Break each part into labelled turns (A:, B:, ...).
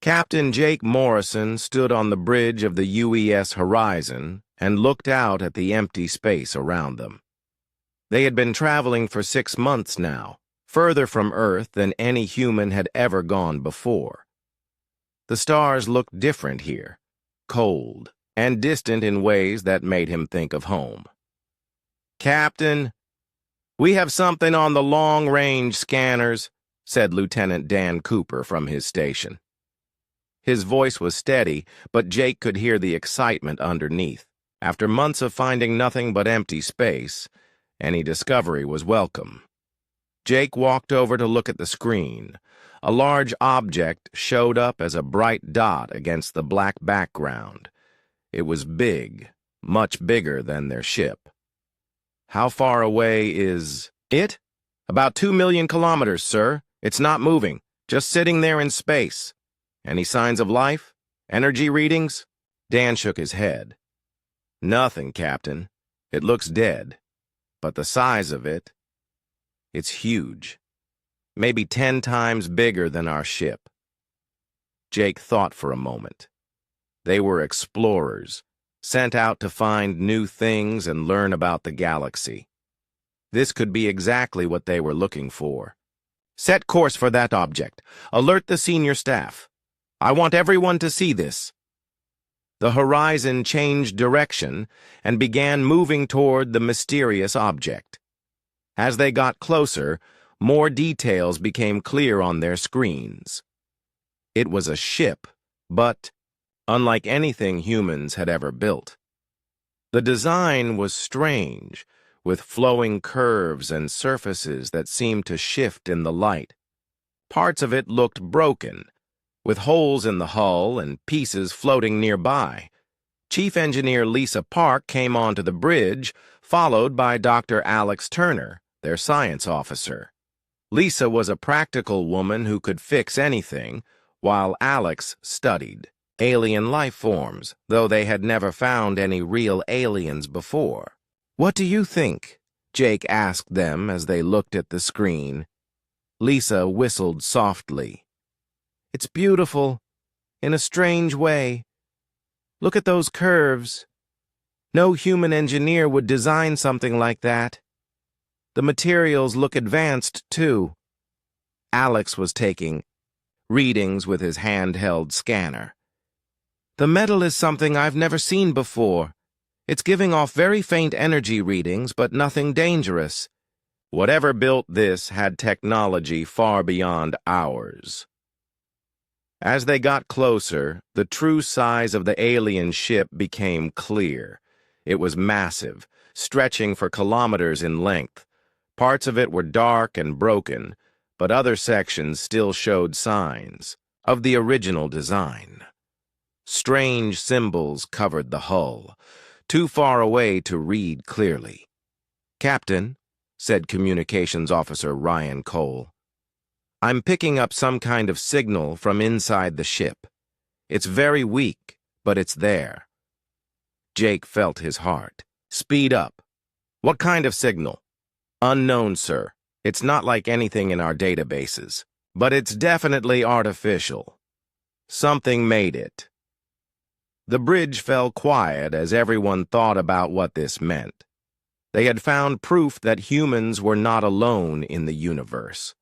A: Captain Jake Morrison stood on the bridge of the UES Horizon and looked out at the empty space around them. They had been traveling for 6 months now, further from Earth than any human had ever gone before. The stars looked different here, cold and distant in ways that made him think of home. "Captain, we have something on the long-range scanners," said Lieutenant Dan Cooper from his station. His voice was steady, but Jake could hear the excitement underneath. After months of finding nothing but empty space, any discovery was welcome. Jake walked over to look at the screen. A large object showed up as a bright dot against the black background. It was big, much bigger than their ship. "How far away is it?" "About 2 million kilometers, sir. It's not moving, just sitting there in space." "Any signs of life? Energy readings?" Dan shook his head. "Nothing, Captain. It looks dead. But the size of it, it's huge. Maybe 10 times bigger than our ship." Jake thought for a moment. They were explorers, sent out to find new things and learn about the galaxy. This could be exactly what they were looking for. "Set course for that object. Alert the senior staff. I want everyone to see this." The horizon changed direction and began moving toward the mysterious object. As they got closer, more details became clear on their screens. It was a ship, but unlike anything humans had ever built. The design was strange, with flowing curves and surfaces that seemed to shift in the light. Parts of it looked broken, with holes in the hull and pieces floating nearby. Chief Engineer Lisa Park came onto the bridge, followed by Dr. Alex Turner, their science officer. Lisa was a practical woman who could fix anything, while Alex studied alien life forms, though they had never found any real aliens before. "What do you think?" Jake asked them as they looked at the screen. Lisa whistled softly. "It's beautiful, in a strange way. Look at those curves. No human engineer would design something like that. The materials look advanced, too." Alex was taking readings with his handheld scanner. "The metal is something I've never seen before. It's giving off very faint energy readings, but nothing dangerous. Whatever built this had technology far beyond ours." As they got closer, the true size of the alien ship became clear. It was massive, stretching for kilometers in length. Parts of it were dark and broken, but other sections still showed signs of the original design. Strange symbols covered the hull, too far away to read clearly. "Captain," said Communications Officer Ryan Cole, "I'm picking up some kind of signal from inside the ship. It's very weak, but it's there." Jake felt his heart speed up. "What kind of signal?" "Unknown, sir. It's not like anything in our databases, but it's definitely artificial. Something made it." The bridge fell quiet as everyone thought about what this meant. They had found proof that humans were not alone in the universe.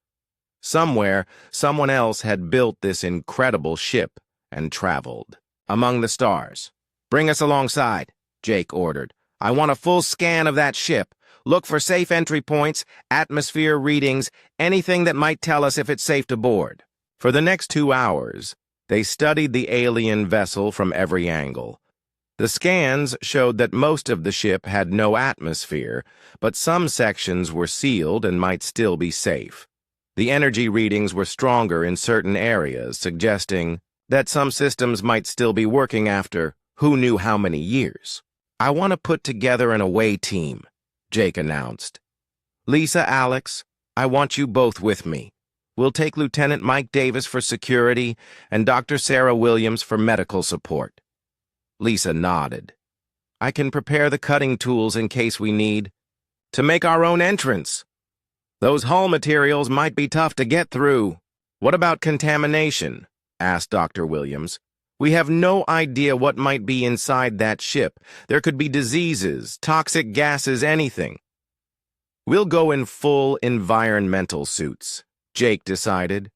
A: Somewhere, someone else had built this incredible ship and traveled among the stars. "Bring us alongside," Jake ordered. "I want a full scan of that ship. Look for safe entry points, atmosphere readings, anything that might tell us if it's safe to board." For the next 2 hours, they studied the alien vessel from every angle. The scans showed that most of the ship had no atmosphere, but some sections were sealed and might still be safe. The energy readings were stronger in certain areas, suggesting that some systems might still be working after who knew how many years. "I want to put together an away team," Jake announced. "Lisa, Alex, I want you both with me. We'll take Lieutenant Mike Davis for security and Dr. Sarah Williams for medical support." Lisa nodded. "I can prepare the cutting tools in case we need to make our own entrance. Those hull materials might be tough to get through. What about contamination?" asked Dr. Williams. "We have no idea what might be inside that ship. There could be diseases, toxic gases, anything." "We'll go in full environmental suits," Jake decided.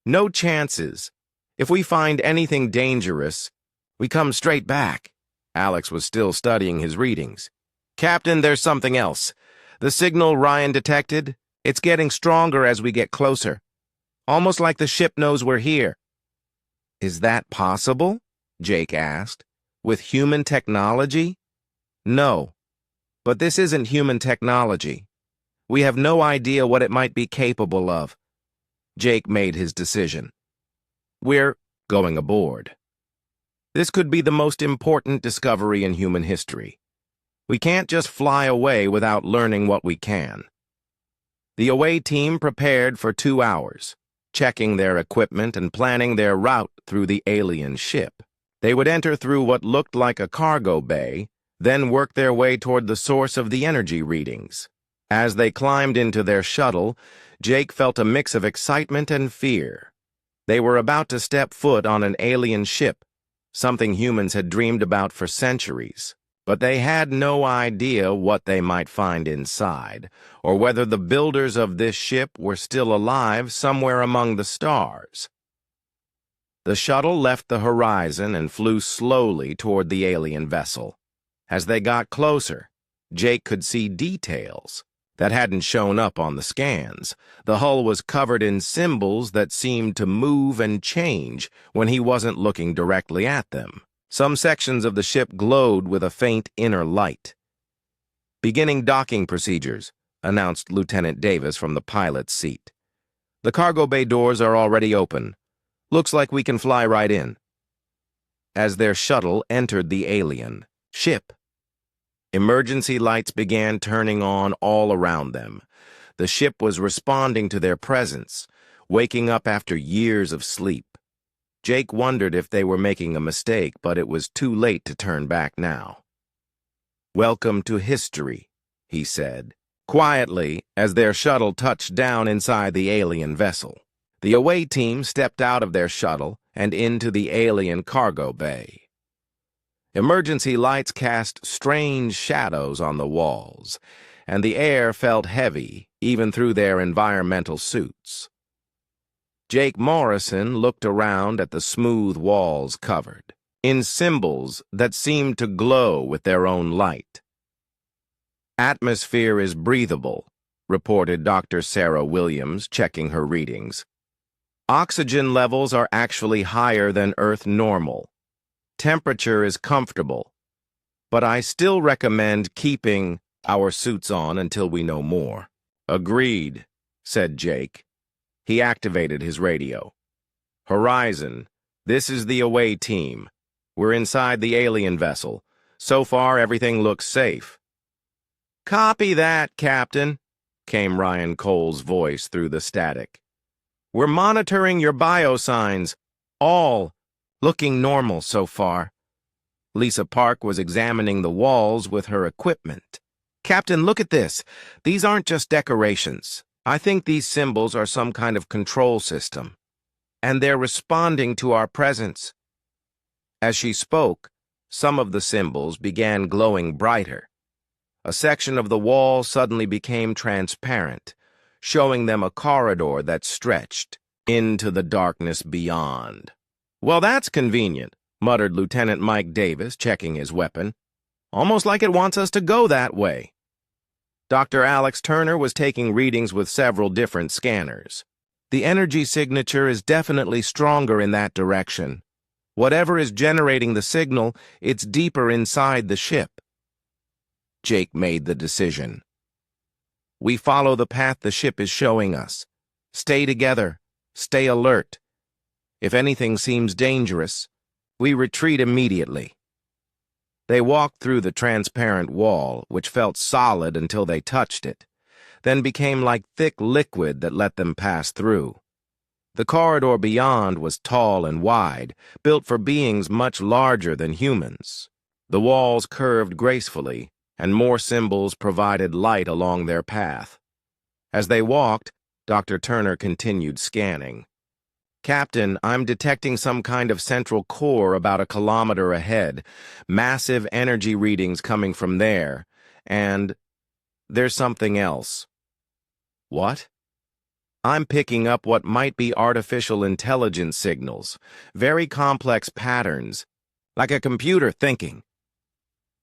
A: "No chances. If we find anything dangerous, we come straight back." Alex was still studying his readings. "Captain, there's something else. The signal Ryan detected, it's getting stronger as we get closer. Almost like the ship knows we're here." "Is that possible?" Jake asked. "With human technology?" "No, but this isn't human technology. We have no idea what it might be capable of." Jake made his decision. "We're going aboard. This could be the most important discovery in human history. We can't just fly away without learning what we can." The away team prepared for 2 hours, checking their equipment and planning their route through the alien ship. They would enter through what looked like a cargo bay, then work their way toward the source of the energy readings. As they climbed into their shuttle, Jake felt a mix of excitement and fear. They were about to step foot on an alien ship, something humans had dreamed about for centuries. But they had no idea what they might find inside, or whether the builders of this ship were still alive somewhere among the stars. The shuttle left the horizon and flew slowly toward the alien vessel. As they got closer, Jake could see details that hadn't shown up on the scans. The hull was covered in symbols that seemed to move and change when he wasn't looking directly at them. Some sections of the ship glowed with a faint inner light. "Beginning docking procedures," announced Lieutenant Davis from the pilot's seat. "The cargo bay doors are already open. Looks like we can fly right in." As their shuttle entered the alien ship, emergency lights began turning on all around them. The ship was responding to their presence, waking up after years of sleep. Jake wondered if they were making a mistake, but it was too late to turn back now. "Welcome to history," he said, quietly, as their shuttle touched down inside the alien vessel. The away team stepped out of their shuttle and into the alien cargo bay. Emergency lights cast strange shadows on the walls, and the air felt heavy even through their environmental suits. Jake Morrison looked around at the smooth walls covered in symbols that seemed to glow with their own light. "Atmosphere is breathable," reported Dr. Sarah Williams, checking her readings. "Oxygen levels are actually higher than Earth normal. Temperature is comfortable, but I still recommend keeping our suits on until we know more." "Agreed," said Jake. He activated his radio. "Horizon, this is the away team. We're inside the alien vessel. So far, everything looks safe." "Copy that, Captain," came Ryan Cole's voice through the static. "We're monitoring your biosigns, all looking normal so far." Lisa Park was examining the walls with her equipment. "Captain, look at this. These aren't just decorations. I think these symbols are some kind of control system, and they're responding to our presence." As she spoke, some of the symbols began glowing brighter. A section of the wall suddenly became transparent, showing them a corridor that stretched into the darkness beyond. "Well, that's convenient," muttered Lieutenant Mike Davis, checking his weapon. "Almost like it wants us to go that way." Dr. Alex Turner was taking readings with several different scanners. "The energy signature is definitely stronger in that direction. Whatever is generating the signal, it's deeper inside the ship." Jake made the decision. "We follow the path the ship is showing us. Stay together. Stay alert. If anything seems dangerous, we retreat immediately." They walked through the transparent wall, which felt solid until they touched it, then became like thick liquid that let them pass through. The corridor beyond was tall and wide, built for beings much larger than humans. The walls curved gracefully, and more symbols provided light along their path. As they walked, Dr. Turner continued scanning. Captain, I'm detecting some kind of central core about a kilometer ahead. Massive energy readings coming from there. And there's something else. What? I'm picking up what might be artificial intelligence signals. Very complex patterns. Like a computer thinking.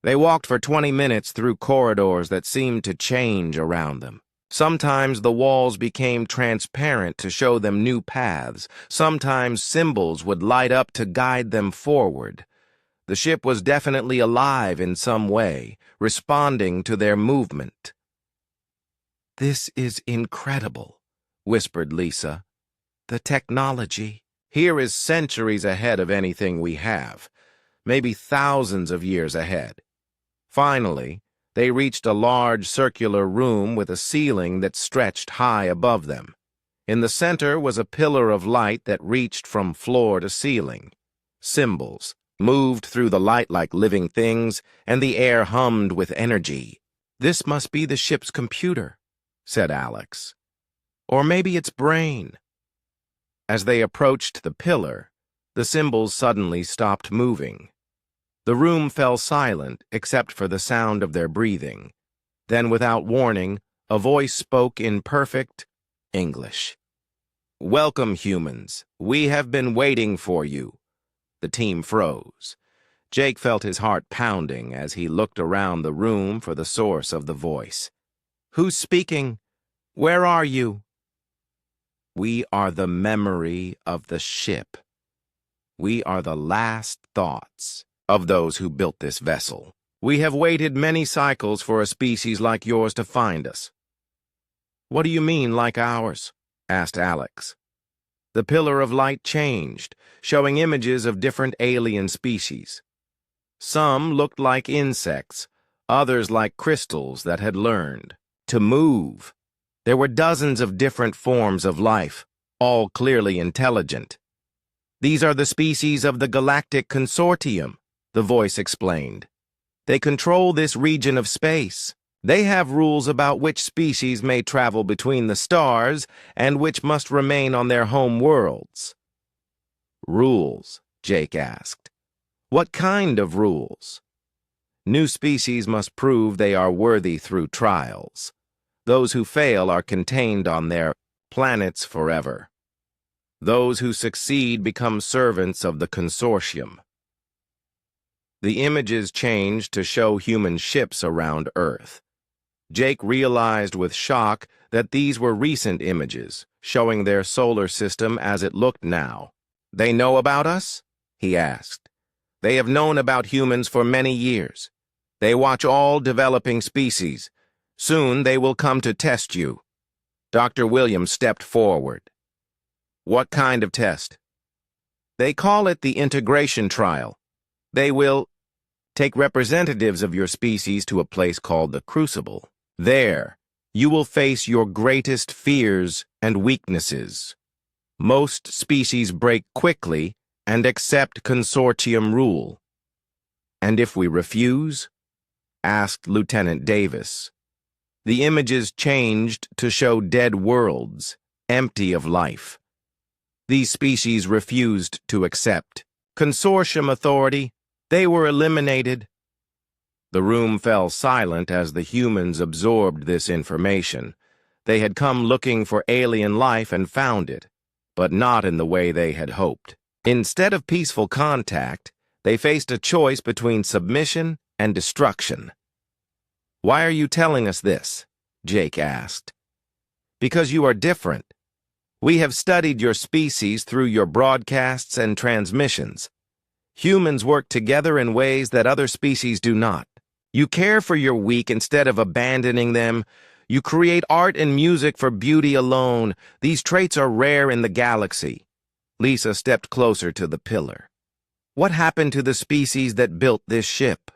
A: They walked for 20 minutes through corridors that seemed to change around them. Sometimes the walls became transparent to show them new paths. Sometimes symbols would light up to guide them forward. The ship was definitely alive in some way, responding to their movement. "This is incredible," whispered Lisa. "The technology here is centuries ahead of anything we have, maybe thousands of years ahead." Finally, they reached a large circular room with a ceiling that stretched high above them. In the center was a pillar of light that reached from floor to ceiling. Symbols moved through the light like living things, and the air hummed with energy. "This must be the ship's computer," said Alex. "Or maybe its brain." As they approached the pillar, the symbols suddenly stopped moving. The room fell silent except for the sound of their breathing. Then, without warning, a voice spoke in perfect English. "Welcome, humans. We have been waiting for you." The team froze. Jake felt his heart pounding as he looked around the room for the source of the voice. "Who's speaking? Where are you?" "We are the memory of the ship. We are the last thoughts of those who built this vessel. We have waited many cycles for a species like yours to find us." "What do you mean, like ours?" asked Alex. The pillar of light changed, showing images of different alien species. Some looked like insects, others like crystals that had learned to move. There were dozens of different forms of life, all clearly intelligent. "These are the species of the Galactic Consortium," the voice explained. "They control this region of space. They have rules about which species may travel between the stars and which must remain on their home worlds." "Rules?" Jake asked. "What kind of rules?" "New species must prove they are worthy through trials. Those who fail are contained on their planets forever. Those who succeed become servants of the consortium." The images changed to show human ships around Earth. Jake realized with shock that these were recent images, showing their solar system as it looked now. "They know about us?" he asked. "They have known about humans for many years. They watch all developing species. Soon they will come to test you." Dr. Williams stepped forward. "What kind of test?" "They call it the integration trial. They will take representatives of your species to a place called the Crucible. There, you will face your greatest fears and weaknesses. Most species break quickly and accept consortium rule." "And if we refuse?" asked Lieutenant Davis. The images changed to show dead worlds, empty of life. These species refused to accept consortium authority. They were eliminated. The room fell silent as the humans absorbed this information. They had come looking for alien life and found it, but not in the way they had hoped. Instead of peaceful contact, they faced a choice between submission and destruction. "Why are you telling us this?" Jake asked. "Because you are different. We have studied your species through your broadcasts and transmissions. Humans work together in ways that other species do not. You care for your weak instead of abandoning them. You create art and music for beauty alone. These traits are rare in the galaxy." Lisa stepped closer to the pillar. "What happened to the species that built this ship?"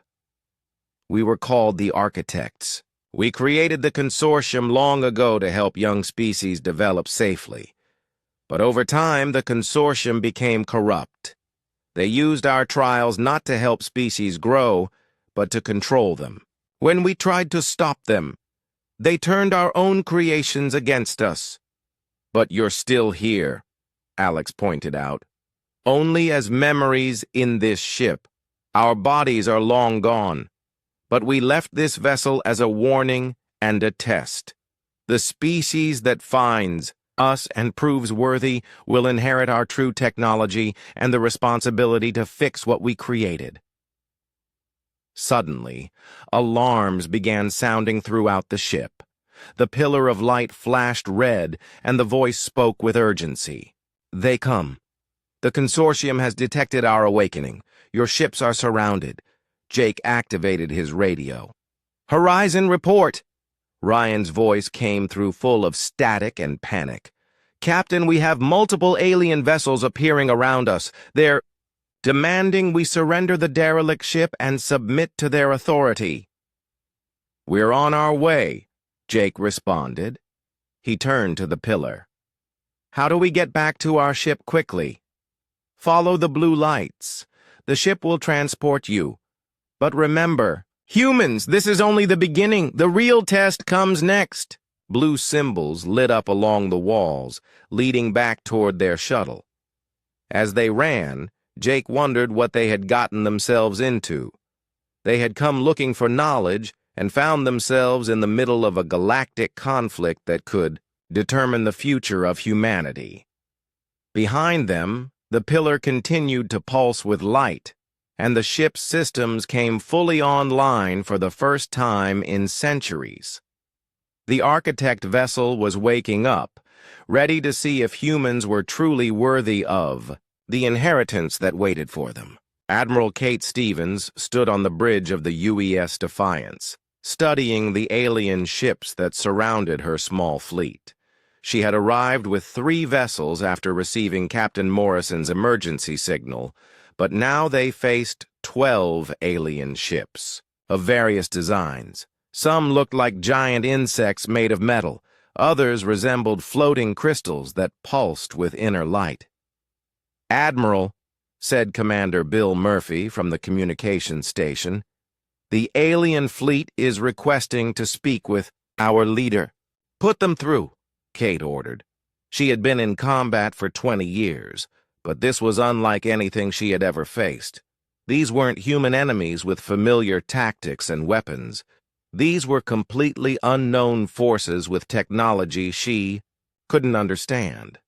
A: "We were called the Architects. We created the consortium long ago to help young species develop safely. But over time, the consortium became corrupt. They used our trials not to help species grow, but to control them. When we tried to stop them, they turned our own creations against us. But you're still here," Alex pointed out. Only as memories in this ship. Our bodies are long gone. But we left this vessel as a warning and a test. The species that finds us and proves worthy will inherit our true technology and the responsibility to fix what we created. Suddenly, alarms began sounding throughout the ship. The pillar of light flashed red, and the voice spoke with urgency. They come. The consortium has detected our awakening. Your ships are surrounded. Jake activated his radio. Horizon report! Ryan's voice came through full of static and panic. Captain, we have multiple alien vessels appearing around us. They're demanding we surrender the derelict ship and submit to their authority. We're on our way, Jake responded. He turned to the pillar. How do we get back to our ship quickly? Follow the blue lights. The ship will transport you. But remember, humans, this is only the beginning. The real test comes next. Blue symbols lit up along the walls, leading back toward their shuttle. As they ran, Jake wondered what they had gotten themselves into. They had come looking for knowledge and found themselves in the middle of a galactic conflict that could determine the future of humanity. Behind them, the pillar continued to pulse with light, and the ship's systems came fully online for the first time in centuries. The architect vessel was waking up, ready to see if humans were truly worthy of the inheritance that waited for them. Admiral Kate Stevens stood on the bridge of the UES Defiance, studying the alien ships that surrounded her small fleet. She had arrived with 3 vessels after receiving Captain Morrison's emergency signal, but now they faced 12 alien ships of various designs. Some looked like giant insects made of metal. Others resembled floating crystals that pulsed with inner light. Admiral, said Commander Bill Murphy from the communications station, the alien fleet is requesting to speak with our leader. Put them through, Kate ordered. She had been in combat for 20 years, but this was unlike anything she had ever faced. These weren't human enemies with familiar tactics and weapons. These were completely unknown forces with technology she couldn't understand.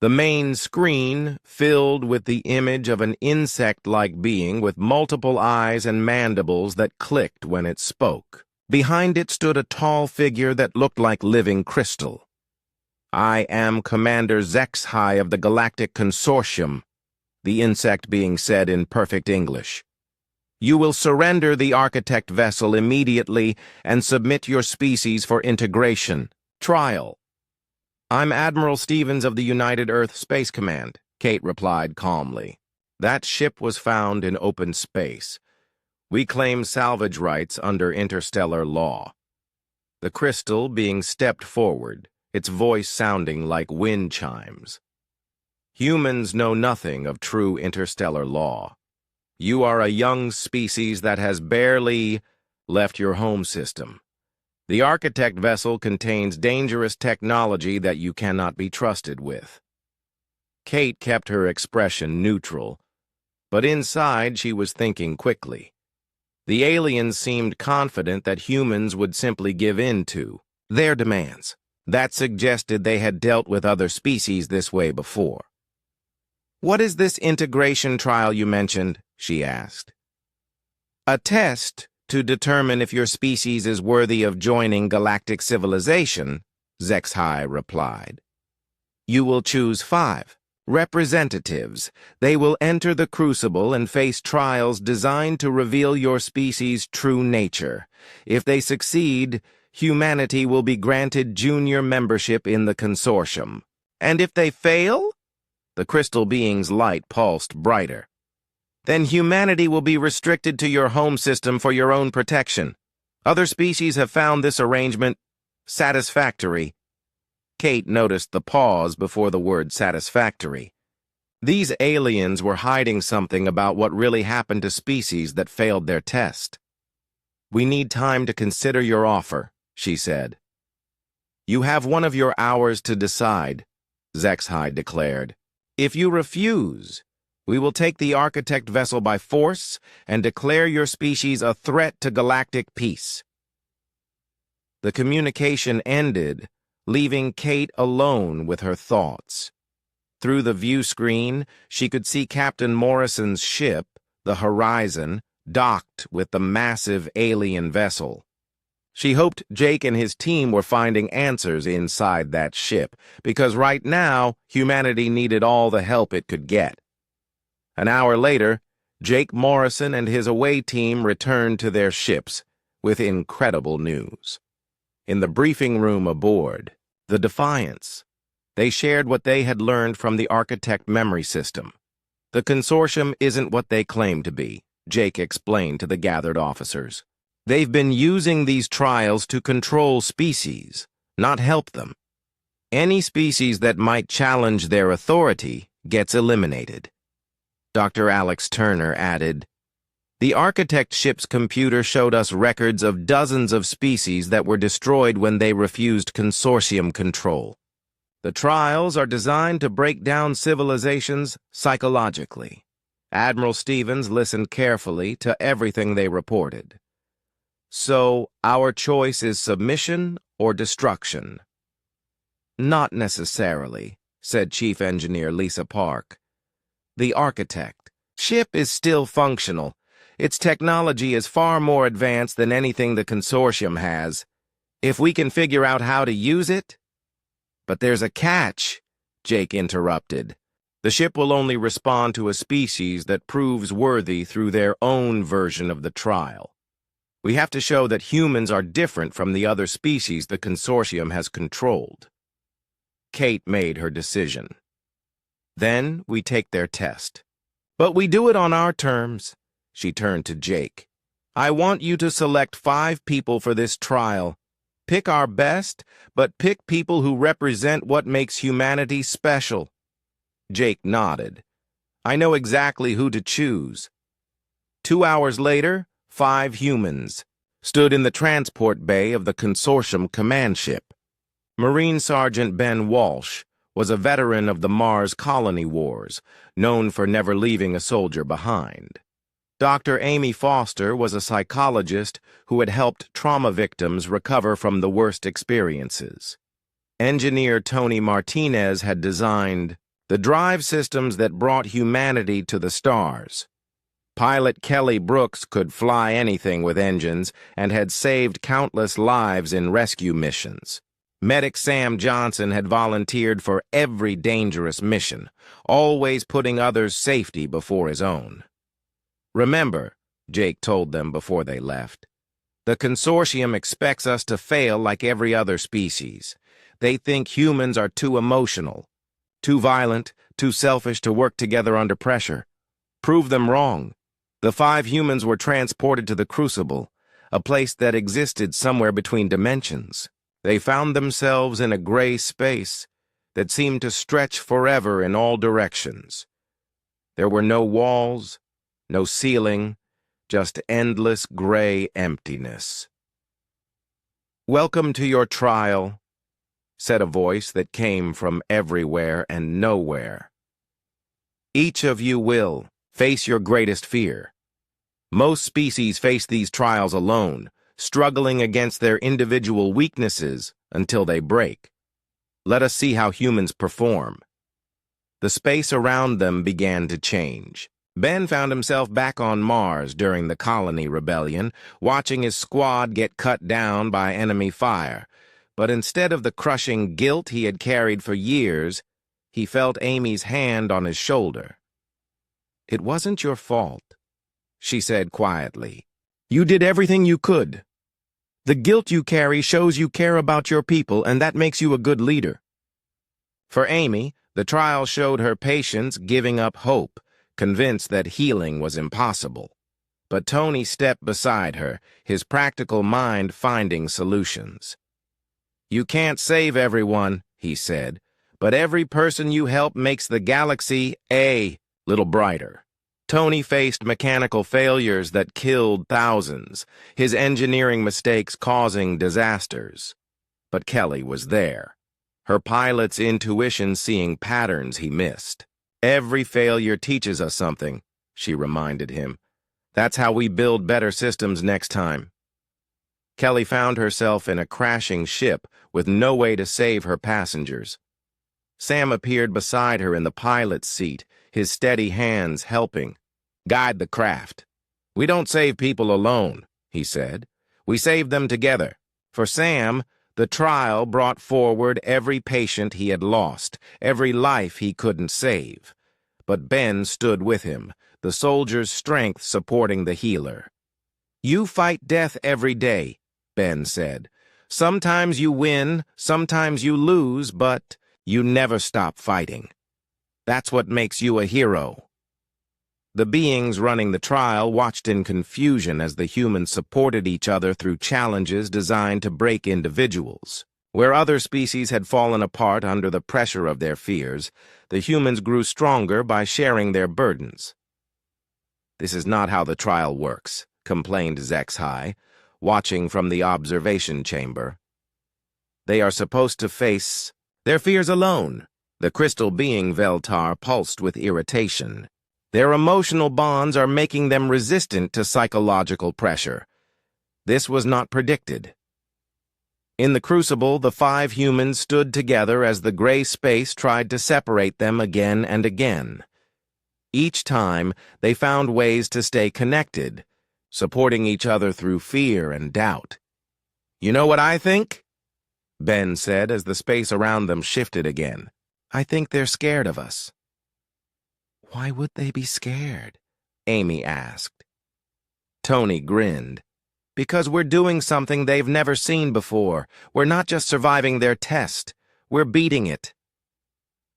A: The main screen filled with the image of an insect-like being with multiple eyes and mandibles that clicked when it spoke. Behind it stood a tall figure that looked like living crystal. I am Commander HFY of the Galactic Consortium, the insect being said in perfect English. You will surrender the architect vessel immediately and submit your species for integration. Trial. I'm Admiral Stevens of the United Earth Space Command, Kate replied calmly. That ship was found in open space. We claim salvage rights under interstellar law. The crystal being stepped forward, its voice sounding like wind chimes. Humans know nothing of true interstellar law. You are a young species that has barely left your home system. The architect vessel contains dangerous technology that you cannot be trusted with. Kate kept her expression neutral, but inside she was thinking quickly. The aliens seemed confident that humans would simply give in to their demands. That suggested they had dealt with other species this way before. What is this integration trial you mentioned? She asked. A test to determine if your species is worthy of joining galactic civilization, HFY replied. You will choose 5 representatives. They will enter the crucible and face trials designed to reveal your species' true nature. If they succeed, humanity will be granted junior membership in the consortium. And if they fail? The crystal being's light pulsed brighter. Then humanity will be restricted to your home system for your own protection. Other species have found this arrangement satisfactory. Kate noticed the pause before the word satisfactory. These aliens were hiding something about what really happened to species that failed their test. We need time to consider your offer, she said. You have one of your hours to decide, HFY declared. If you refuse, we will take the Architect vessel by force and declare your species a threat to galactic peace." The communication ended, leaving Kate alone with her thoughts. Through the view screen, she could see Captain Morrison's ship, the Horizon, docked with the massive alien vessel. She hoped Jake and his team were finding answers inside that ship, because right now, humanity needed all the help it could get. An hour later, Jake Morrison and his away team returned to their ships with incredible news. In the briefing room aboard, the Defiance, they shared what they had learned from the Architect memory system. "The consortium isn't what they claim to be," Jake explained to the gathered officers. "They've been using these trials to control species, not help them. Any species that might challenge their authority gets eliminated." Dr. Alex Turner added, "The Architect ship's computer showed us records of dozens of species that were destroyed when they refused consortium control. The trials are designed to break down civilizations psychologically." Admiral Stevens listened carefully to everything they reported. "So, our choice is submission or destruction?" "Not necessarily," said Chief Engineer Lisa Park. "The Architect ship is still functional. Its technology is far more advanced than anything the consortium has, if we can figure out how to use it." "But there's a catch," Jake interrupted. "The ship will only respond to a species that proves worthy through their own version of the trial. We have to show that humans are different from the other species the consortium has controlled." Kate made her decision. "Then we take their test. But we do it on our terms." She turned to Jake. "I want you to select 5 people for this trial. Pick our best, but pick people who represent what makes humanity special." Jake nodded. "I know exactly who to choose." 2 hours later, 5 humans stood in the transport bay of the consortium command ship. Marine Sergeant Ben Walsh was a veteran of the Mars colony wars, known for never leaving a soldier behind. Dr. Amy Foster was a psychologist who had helped trauma victims recover from the worst experiences. Engineer Tony Martinez had designed the drive systems that brought humanity to the stars. Pilot Kelly Brooks could fly anything with engines and had saved countless lives in rescue missions. Medic Sam Johnson had volunteered for every dangerous mission, always putting others' safety before his own. "Remember," Jake told them before they left, "the consortium expects us to fail like every other species. They think humans are too emotional, too violent, too selfish to work together under pressure. Prove them wrong." The 5 humans were transported to the Crucible, a place that existed somewhere between dimensions. They found themselves in a gray space that seemed to stretch forever in all directions. There were no walls, no ceiling, just endless gray emptiness. "Welcome to your trial," said a voice that came from everywhere and nowhere. "Each of you will face your greatest fear. Most species face these trials alone, struggling against their individual weaknesses until they break. Let us see how humans perform." The space around them began to change. Ben found himself back on Mars during the colony rebellion, watching his squad get cut down by enemy fire. But instead of the crushing guilt he had carried for years, he felt Amy's hand on his shoulder. "It wasn't your fault," she said quietly. "You did everything you could. The guilt you carry shows you care about your people, and that makes you a good leader." For Amy, the trial showed her patience giving up hope, convinced that healing was impossible. But Tony stepped beside her, his practical mind finding solutions. "You can't save everyone," he said, "but every person you help makes the galaxy a little brighter." Tony faced mechanical failures that killed thousands, his engineering mistakes causing disasters. But Kelly was there, her pilot's intuition seeing patterns he missed. Every failure teaches us something, she reminded him. That's how we build better systems next time. Kelly found herself in a crashing ship with no way to save her passengers. Sam appeared beside her in the pilot's seat, his steady hands helping. Guide the craft. We don't save people alone, he said. We save them together. For Sam, the trial brought forward every patient he had lost, every life he couldn't save. But Ben stood with him, the soldier's strength supporting the healer. You fight death every day, Ben said. Sometimes you win, sometimes you lose, but you never stop fighting. That's what makes you a hero. The beings running the trial watched in confusion as the humans supported each other through challenges designed to break individuals. Where other species had fallen apart under the pressure of their fears, the humans grew stronger by sharing their burdens. This is not how the trial works, complained Zexhai, watching from the observation chamber. They are supposed to face their fears alone. The crystal being Veltar pulsed with irritation. Their emotional bonds are making them resistant to psychological pressure. This was not predicted. In the crucible, the 5 humans stood together as the gray space tried to separate them again and again. Each time, they found ways to stay connected, supporting each other through fear and doubt. You know what I think? Ben said as the space around them shifted again. I think they're scared of us. Why would they be scared? Amy asked. Tony grinned. Because we're doing something they've never seen before. We're not just surviving their test. We're beating it.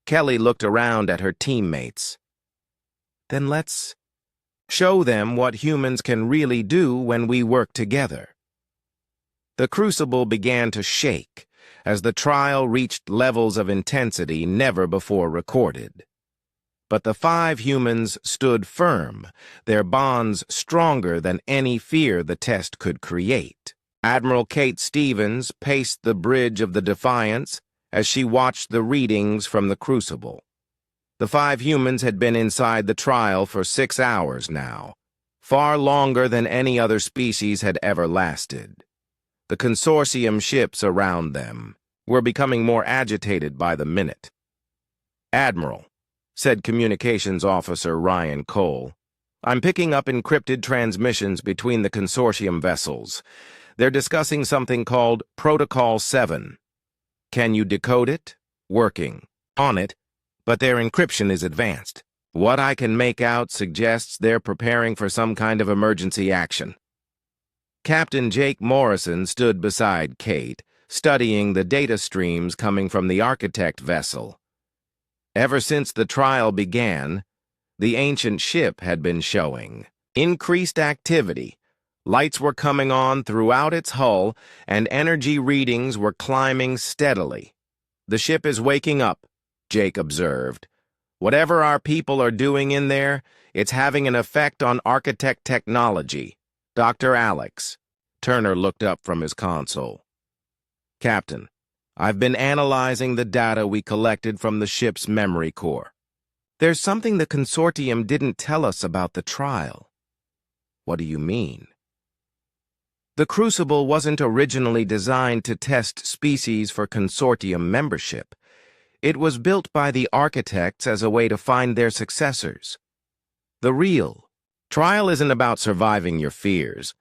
A: Kelly looked around at her teammates. Then let's show them what humans can really do when we work together. The crucible began to shake as the trial reached levels of intensity never before recorded. But the 5 humans stood firm, their bonds stronger than any fear the test could create. Admiral Kate Stevens paced the bridge of the Defiance as she watched the readings from the crucible. The 5 humans had been inside the trial for 6 hours now, far longer than any other species had ever lasted. The consortium ships around them were becoming more agitated by the minute. Admiral, said Communications Officer Ryan Cole, I'm picking up encrypted transmissions between the consortium vessels. They're discussing something called Protocol 7. Can you decode it? Working on it, but their encryption is advanced. What I can make out suggests they're preparing for some kind of emergency action. Captain Jake Morrison stood beside Kate, studying the data streams coming from the Architect vessel. Ever since the trial began, the ancient ship had been showing increased activity. Lights were coming on throughout its hull, and energy readings were climbing steadily. The ship is waking up, Jake observed. Whatever our people are doing in there, it's having an effect on Architect technology. Dr. Alex. Turner looked up from his console. Captain, I've been analyzing the data we collected from the ship's memory core. There's something the consortium didn't tell us about the trial. What do you mean? The Crucible wasn't originally designed to test species for consortium membership. It was built by the architects as a way to find their successors. The real trial isn't about surviving your fears.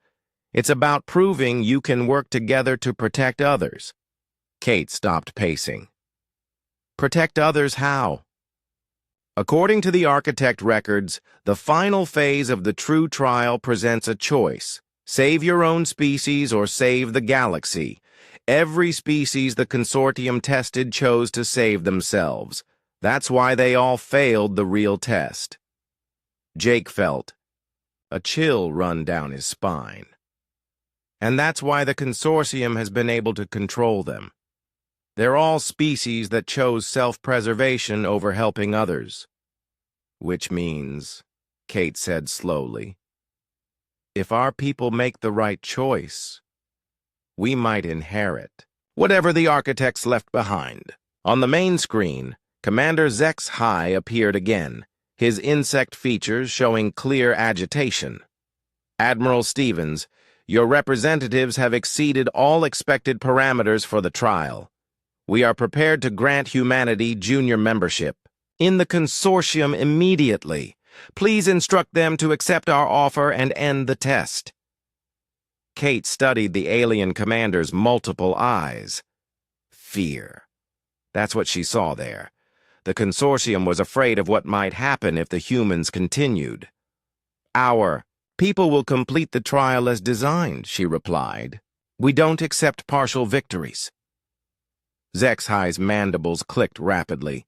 A: It's about proving you can work together to protect others. Kate stopped pacing. Protect others how? According to the architect records, the final phase of the true trial presents a choice. Save your own species or save the galaxy. Every species the consortium tested chose to save themselves. That's why they all failed the real test. Jake felt a chill run down his spine. And that's why the consortium has been able to control them. They're all species that chose self-preservation over helping others. Which means, Kate said slowly, if our people make the right choice, we might inherit whatever the architects left behind. On the main screen, Commander Zex High appeared again, his insect features showing clear agitation. Admiral Stevens, your representatives have exceeded all expected parameters for the trial. We are prepared to grant humanity junior membership in the consortium immediately. Please instruct them to accept our offer and end the test. Kate studied the alien commander's multiple eyes. Fear. That's what she saw there. The consortium was afraid of what might happen if the humans continued. Our people will complete the trial as designed, she replied. We don't accept partial victories. Zexhi's mandibles clicked rapidly.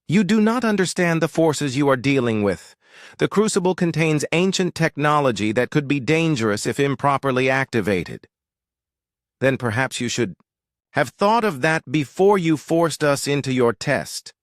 A: You do not understand the forces you are dealing with. The Crucible contains ancient technology that could be dangerous if improperly activated. Then perhaps you should have thought of that before you forced us into your test.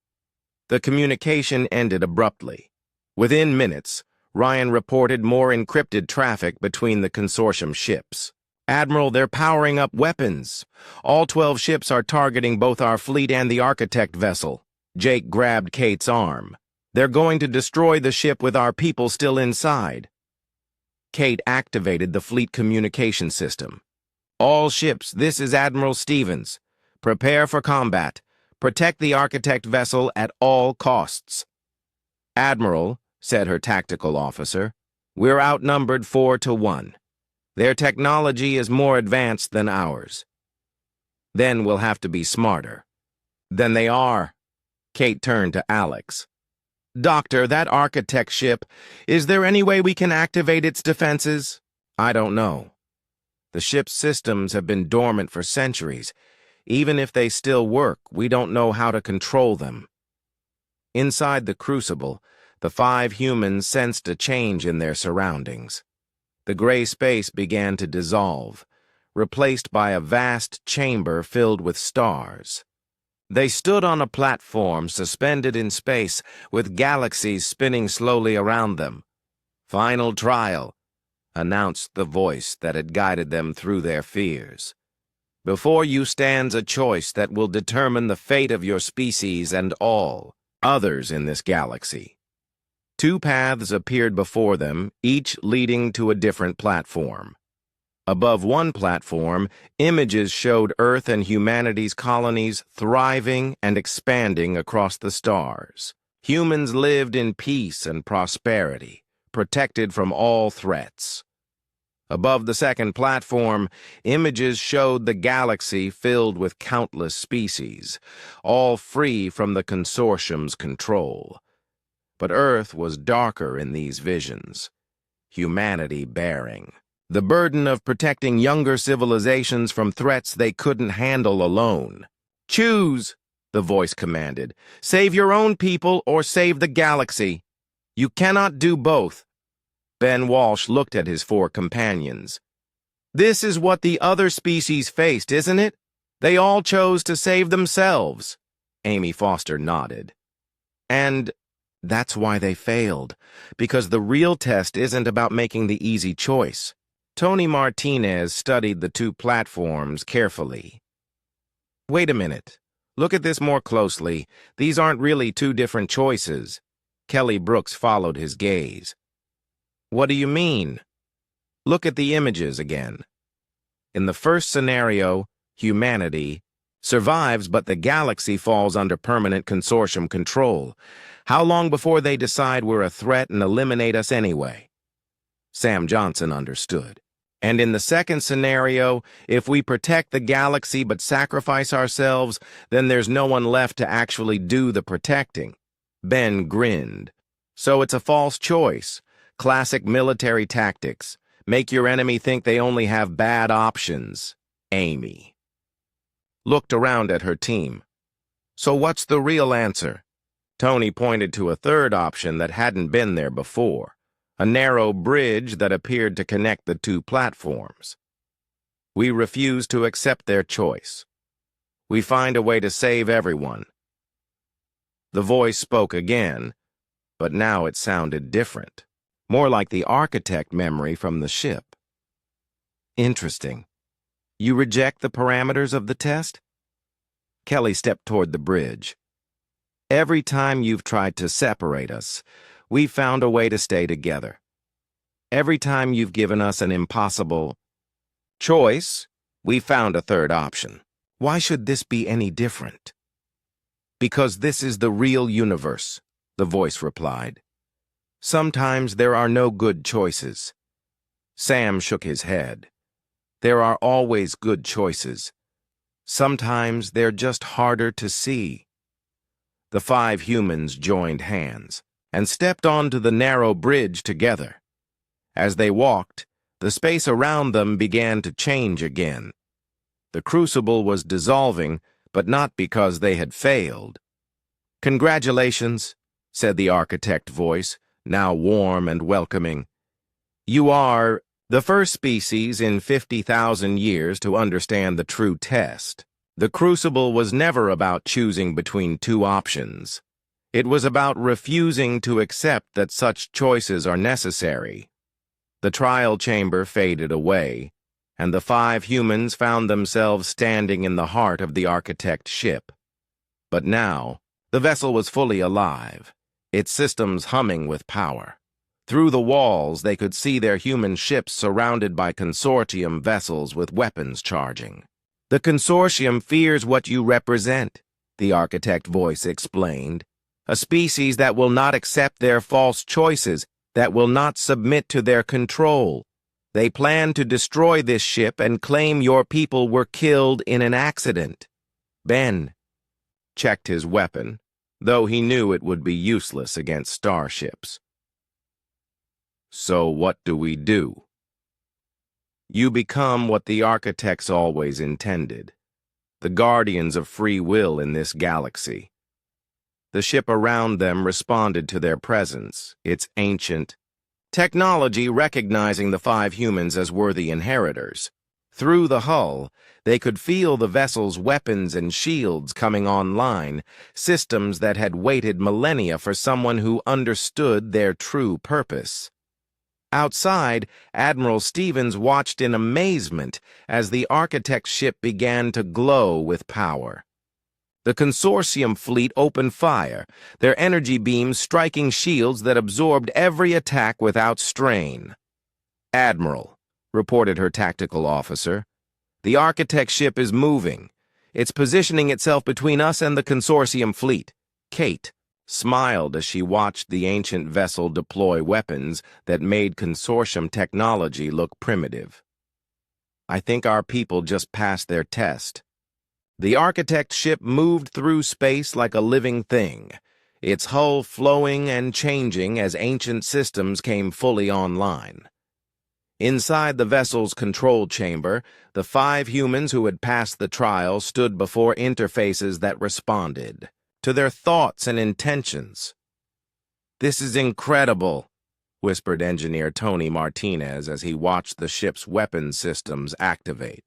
A: The communication ended abruptly. Within minutes, Ryan reported more encrypted traffic between the consortium ships. Admiral, they're powering up weapons. All 12 ships are targeting both our fleet and the Architect vessel. Jake grabbed Kate's arm. They're going to destroy the ship with our people still inside. Kate activated the fleet communication system. All ships, this is Admiral Stevens. Prepare for combat. Protect the Architect vessel at all costs. Admiral, said her tactical officer, we're outnumbered 4-1. Their technology is more advanced than ours. Then we'll have to be smarter. Then they are. Kate turned to Alex. Doctor, that Architect ship, is there any way we can activate its defenses? I don't know. The ship's systems have been dormant for centuries. Even if they still work, we don't know how to control them. Inside the Crucible, the 5 humans sensed a change in their surroundings. The gray space began to dissolve, replaced by a vast chamber filled with stars. They stood on a platform suspended in space, with galaxies spinning slowly around them. Final trial, announced the voice that had guided them through their fears. Before you stands a choice that will determine the fate of your species and all others in this galaxy. 2 paths appeared before them, each leading to a different platform. Above one platform, images showed Earth and humanity's colonies thriving and expanding across the stars. Humans lived in peace and prosperity, protected from all threats. Above the second platform, images showed the galaxy filled with countless species, all free from the consortium's control. But Earth was darker in these visions, humanity bearing the burden of protecting younger civilizations from threats they couldn't handle alone. Choose, the voice commanded. Save your own people or save the galaxy. You cannot do both. Ben Walsh looked at his 4 companions. This is what the other species faced, isn't it? They all chose to save themselves. Amy Foster nodded. And that's why they failed, because the real test isn't about making the easy choice. Tony Martinez studied the 2 platforms carefully. Wait a minute. Look at this more closely. These aren't really 2 different choices. Kelly Brooks followed his gaze. What do you mean? Look at the images again. In the first scenario, humanity survives, but the galaxy falls under permanent consortium control. How long before they decide we're a threat and eliminate us anyway? Sam Johnson understood. And in the second scenario, if we protect the galaxy but sacrifice ourselves, then there's no one left to actually do the protecting. Ben grinned. So it's a false choice. Classic military tactics. Make your enemy think they only have bad options. Amy looked around at her team. So what's the real answer? Tony pointed to a third option that hadn't been there before. A narrow bridge that appeared to connect the 2 platforms. We refuse to accept their choice. We find a way to save everyone. The voice spoke again, but now it sounded different, more like the Architect memory from the ship. Interesting. You reject the parameters of the test? Kelly stepped toward the bridge. Every time you've tried to separate us, we've found a way to stay together. Every time you've given us an impossible choice, we found a third option. Why should this be any different? Because this is the real universe, the voice replied. Sometimes there are no good choices. Sam shook his head. There are always good choices. Sometimes they're just harder to see. The 5 humans joined hands and stepped onto the narrow bridge together. As they walked, the space around them began to change again. The crucible was dissolving, but not because they had failed. "Congratulations," said the architect voice, now warm and welcoming. "You are the first species in 50,000 years to understand the true test. The crucible was never about choosing between 2 options. It was about refusing to accept that such choices are necessary." The trial chamber faded away, and the 5 humans found themselves standing in the heart of the architect's ship. But now, the vessel was fully alive, its systems humming with power. Through the walls, they could see their human ships surrounded by consortium vessels with weapons charging. "The consortium fears what you represent," the architect voice explained. "A species that will not accept their false choices, that will not submit to their control. They plan to destroy this ship and claim your people were killed in an accident." Ben checked his weapon, though he knew it would be useless against starships. "So what do we do?" "You become what the architects always intended, the guardians of free will in this galaxy." The ship around them responded to their presence, its ancient technology recognizing the 5 humans as worthy inheritors. Through the hull, they could feel the vessel's weapons and shields coming online, systems that had waited millennia for someone who understood their true purpose. Outside, Admiral Stevens watched in amazement as the architect's ship began to glow with power. The consortium fleet opened fire, their energy beams striking shields that absorbed every attack without strain. "Admiral," reported her tactical officer, "the architect's ship is moving. It's positioning itself between us and the consortium fleet." Kate smiled as she watched the ancient vessel deploy weapons that made consortium technology look primitive. "I think our people just passed their test." The architect's ship moved through space like a living thing, its hull flowing and changing as ancient systems came fully online. Inside the vessel's control chamber, the 5 humans who had passed the trial stood before interfaces that responded to their thoughts and intentions. "This is incredible," whispered engineer Tony Martinez as he watched the ship's weapon systems activate.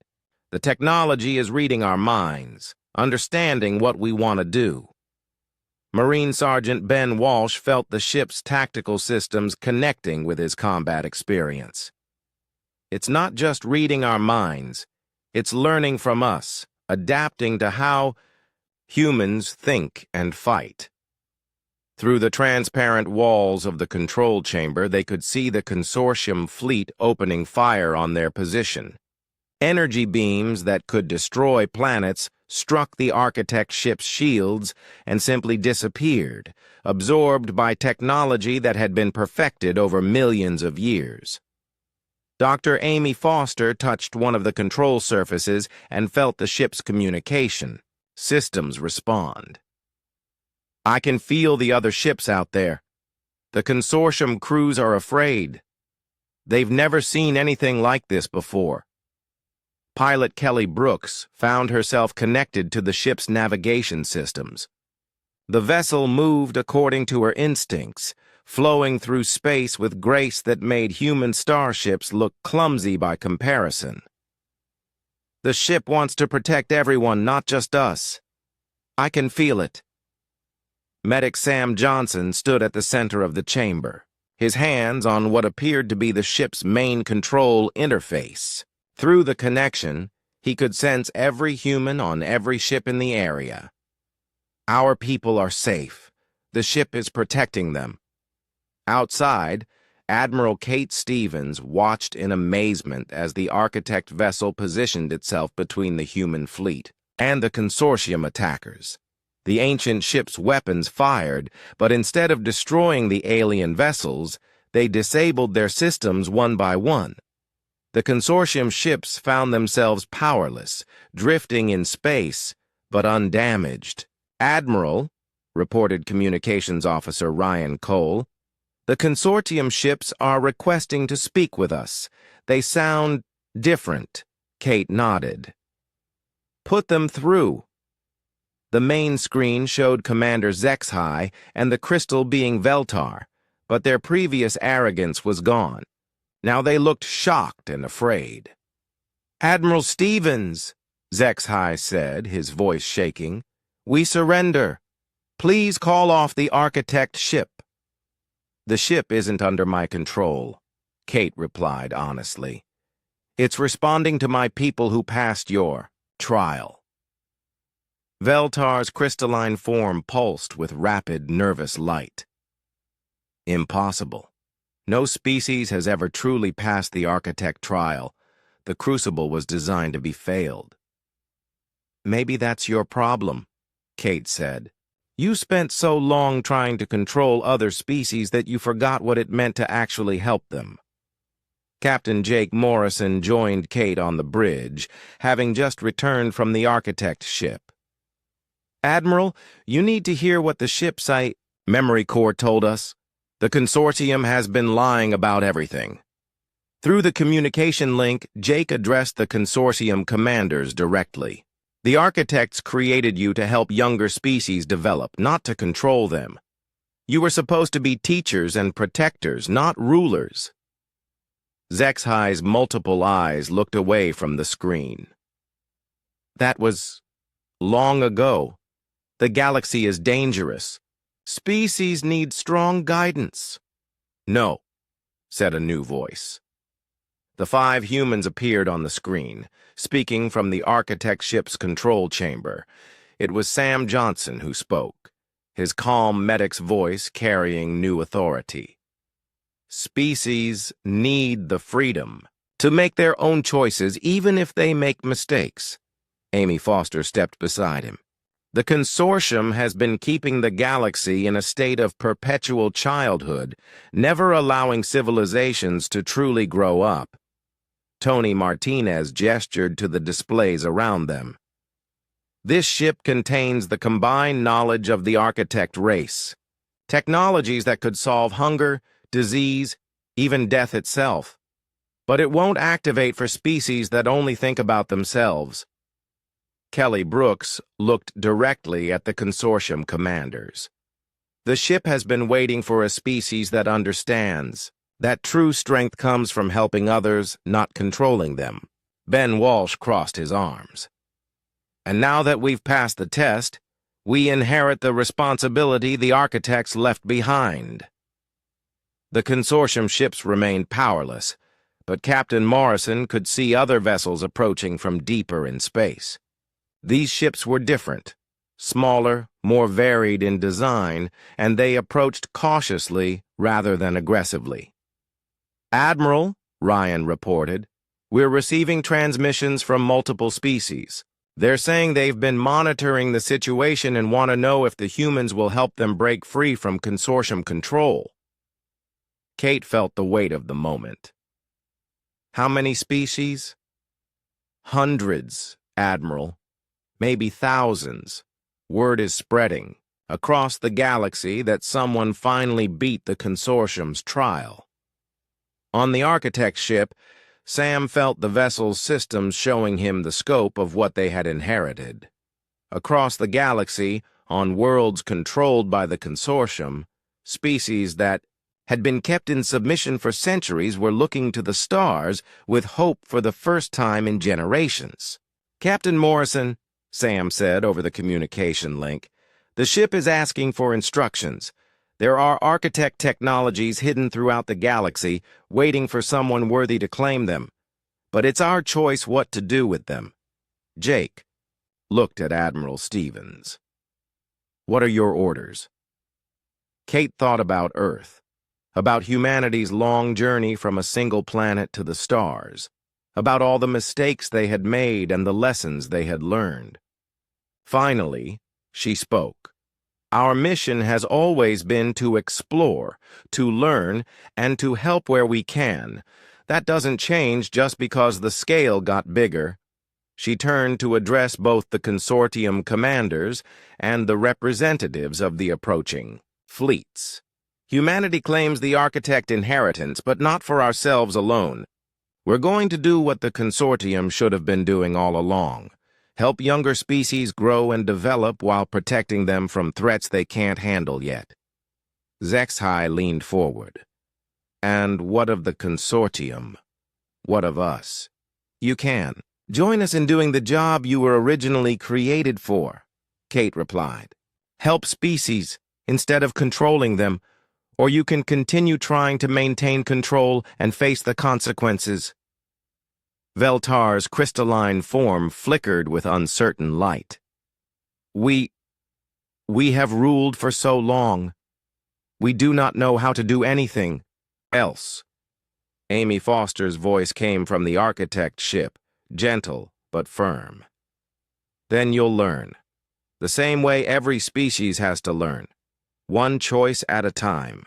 A: "The technology is reading our minds, understanding what we want to do." Marine Sergeant Ben Walsh felt the ship's tactical systems connecting with his combat experience. "It's not just reading our minds, it's learning from us, adapting to how humans think and fight." Through the transparent walls of the control chamber, they could see the consortium fleet opening fire on their position. Energy beams that could destroy planets struck the architect's ship's shields and simply disappeared, absorbed by technology that had been perfected over millions of years. Dr. Amy Foster touched one of the control surfaces and felt the ship's communication. Systems respond. "I can feel the other ships out there. The consortium crews are afraid. They've never seen anything like this before." Pilot Kelly Brooks found herself connected to the ship's navigation systems. The vessel moved according to her instincts, flowing through space with grace that made human starships look clumsy by comparison. "The ship wants to protect everyone, not just us. I can feel it." Medic Sam Johnson stood at the center of the chamber, his hands on what appeared to be the ship's main control interface. Through the connection, he could sense every human on every ship in the area. Our people are safe. The ship is protecting them. Outside, Admiral Kate Stevens watched in amazement as the Architect vessel positioned itself between the human fleet and the consortium attackers. The ancient ship's weapons fired, but instead of destroying the alien vessels, they disabled their systems one by one. The consortium ships found themselves powerless, drifting in space, but undamaged. "Admiral," reported Communications Officer Ryan Cole, "the consortium ships are requesting to speak with us. They sound different." Kate nodded. "Put them through." The main screen showed Commander Zexhai and the crystal being Veltar, but their previous arrogance was gone. Now they looked shocked and afraid. "Admiral Stevens," Zexhai said, his voice shaking, "we surrender. Please call off the Architect ship." "The ship isn't under my control," Kate replied honestly. "It's responding to my people who passed your trial." Veltar's crystalline form pulsed with rapid, nervous light. "Impossible. No species has ever truly passed the Architect trial. The Crucible was designed to be failed." "Maybe that's your problem," Kate said. "You spent so long trying to control other species that you forgot what it meant to actually help them." Captain Jake Morrison joined Kate on the bridge, having just returned from the Architect ship. "Admiral, you need to hear what the ship's memory core told us. The consortium has been lying about everything." Through the communication link, Jake addressed the consortium commanders directly. "The Architects created you to help younger species develop, not to control them. You were supposed to be teachers and protectors, not rulers." Zexhai's multiple eyes looked away from the screen. "That was long ago. The galaxy is dangerous. Species need strong guidance." "No," said a new voice. The 5 humans appeared on the screen, speaking from the Architect ship's control chamber. It was Sam Johnson who spoke, his calm medic's voice carrying new authority. "Species need the freedom to make their own choices even if they make mistakes." Amy Foster stepped beside him. "The consortium has been keeping the galaxy in a state of perpetual childhood, never allowing civilizations to truly grow up." Tony Martinez gestured to the displays around them. "This ship contains the combined knowledge of the Architect race, technologies that could solve hunger, disease, even death itself. But it won't activate for species that only think about themselves." Kelly Brooks looked directly at the consortium commanders. "The ship has been waiting for a species that understands that true strength comes from helping others, not controlling them." Ben Walsh crossed his arms. "And now that we've passed the test, we inherit the responsibility the Architects left behind." The consortium ships remained powerless, but Captain Morrison could see other vessels approaching from deeper in space. These ships were different, smaller, more varied in design, and they approached cautiously rather than aggressively. "Admiral," Ryan reported, "we're receiving transmissions from multiple species. They're saying they've been monitoring the situation and want to know if the humans will help them break free from consortium control." Kate felt the weight of the moment. "How many species?" "Hundreds, Admiral. Maybe thousands. Word is spreading across the galaxy that someone finally beat the consortium's trial." On the Architect ship, Sam felt the vessel's systems showing him the scope of what they had inherited. Across the galaxy, on worlds controlled by the consortium, species that had been kept in submission for centuries were looking to the stars with hope for the first time in generations. "Captain Morrison," Sam said over the communication link, "the ship is asking for instructions. There are Architect technologies hidden throughout the galaxy, waiting for someone worthy to claim them. But it's our choice what to do with them." Jake looked at Admiral Stevens. What are your orders? Kate thought about Earth, about humanity's long journey from a single planet to the stars, about all the mistakes they had made and the lessons they had learned. Finally, she spoke. Our mission has always been to explore, to learn, and to help where we can. That doesn't change just because the scale got bigger. She turned to address both the consortium commanders and the representatives of the approaching fleets. Humanity claims the architect inheritance, but not for ourselves alone. We're going to do what the consortium should have been doing all along. Help younger species grow and develop while protecting them from threats they can't handle yet. Zexhai leaned forward. And what of the consortium? What of us? You can. Join us in doing the job you were originally created for, Kate replied. Help species instead of controlling them, or you can continue trying to maintain control and face the consequences. Veltar's crystalline form flickered with uncertain light. We have ruled for so long. We do not know how to do anything else. Amy Foster's voice came from the architect ship, gentle but firm. Then you'll learn. The same way every species has to learn. One choice at a time.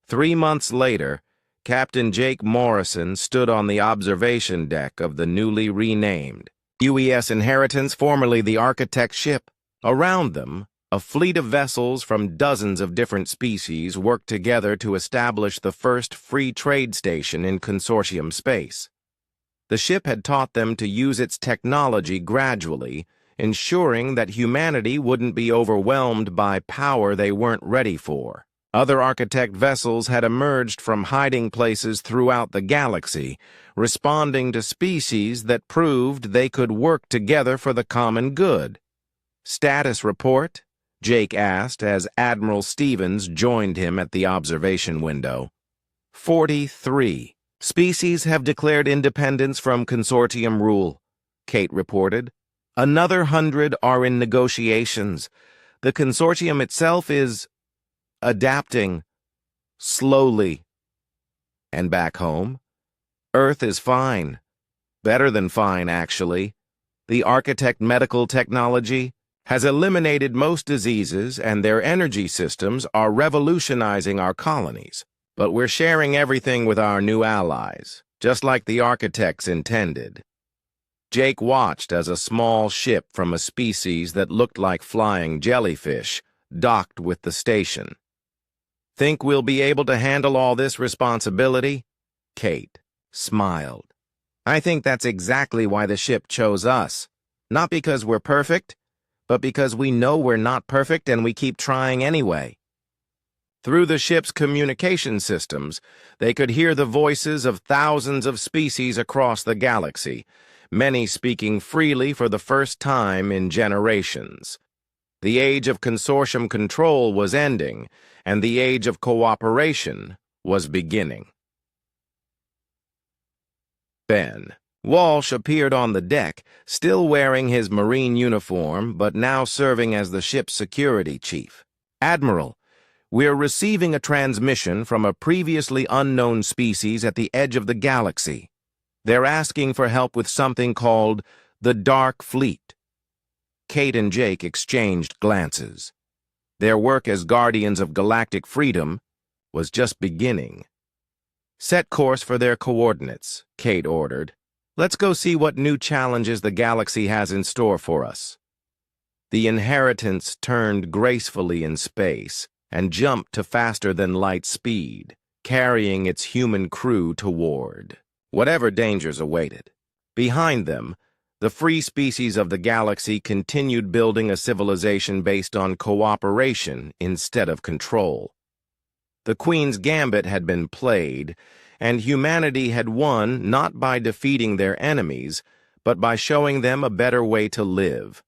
A: 3 months later, Captain Jake Morrison stood on the observation deck of the newly renamed UES Inheritance, formerly the Architect ship. Around them, a fleet of vessels from dozens of different species worked together to establish the first free trade station in consortium space. The ship had taught them to use its technology gradually, ensuring that humanity wouldn't be overwhelmed by power they weren't ready for. Other architect vessels had emerged from hiding places throughout the galaxy, responding to species that proved they could work together for the common good. Status report? Jake asked as Admiral Stevens joined him at the observation window. 43. Species have declared independence from consortium rule, Kate reported. Another 100 are in negotiations. The consortium itself is adapting slowly. And back home? Earth is fine. Better than fine, actually. The architect medical technology has eliminated most diseases, and their energy systems are revolutionizing our colonies. But we're sharing everything with our new allies, just like the architects intended. Jake watched as a small ship from a species that looked like flying jellyfish docked with the station. Think we'll be able to handle all this responsibility? Kate smiled. I think that's exactly why the ship chose us. Not because we're perfect, but because we know we're not perfect and we keep trying anyway. Through the ship's communication systems, they could hear the voices of thousands of species across the galaxy, many speaking freely for the first time in generations. The age of consortium control was ending, and the age of cooperation was beginning. Ben Walsh appeared on the deck, still wearing his Marine uniform, but now serving as the ship's security chief. Admiral, we're receiving a transmission from a previously unknown species at the edge of the galaxy. They're asking for help with something called the Dark Fleet. Kate and Jake exchanged glances. Their work as guardians of galactic freedom was just beginning. Set course for their coordinates, Kate ordered. Let's go see what new challenges the galaxy has in store for us. The Inheritance turned gracefully in space and jumped to faster-than-light speed, carrying its human crew toward whatever dangers awaited. Behind them, the free species of the galaxy continued building a civilization based on cooperation instead of control. The Queen's Gambit had been played, and humanity had won not by defeating their enemies, but by showing them a better way to live.